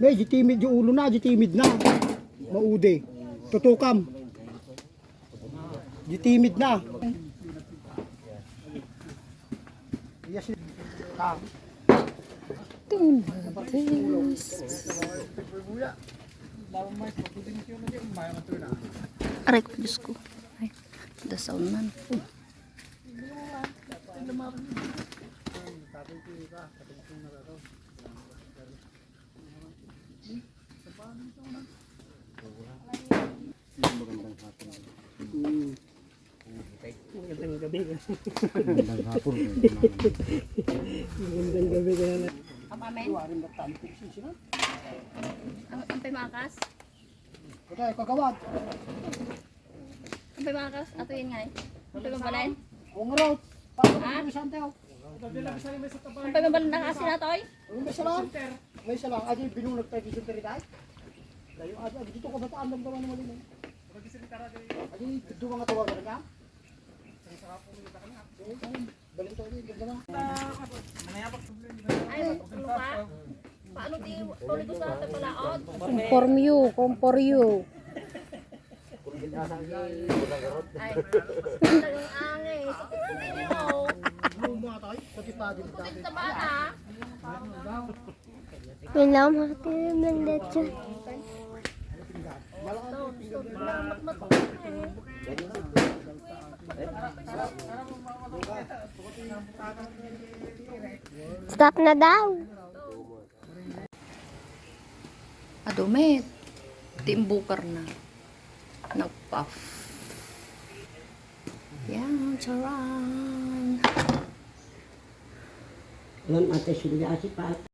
May di timid yung ulo na, di timid na. Maude. Tutukam. Di timid na. Yes. Ah. Aray ko, Diyos ko. Ay, dasaw na. Magandang gabi. Magandang hapon. Magandang gabi ka na. Ang amen? Ang pimakas? Ito ay kagawad. Ang pimakas? Ato yun nga eh. Ang pimabalin? Oo nga raw. Paano Ha? ka bisante ako? Ang pimabalin na kasi na toy? May isa lang. May isa lang. Adi binunag tayo di senteri tayo. Layo adi dito ko bataan damdaman mo din. Adi dito mga tawag ka. Balin to din ganda na. Ay, ano ka? Paano di tuloy ko sa palaod? Compor you. Ay, talagang angay. Sakit na ninyo. Luma tayo. Pati pa din tayo. Sa bata. Minam hati ng leche. Stop na daw. Adumit. Timbukar na. Nagpuff. Yan, charan. Yan ate Silvia, si Pat.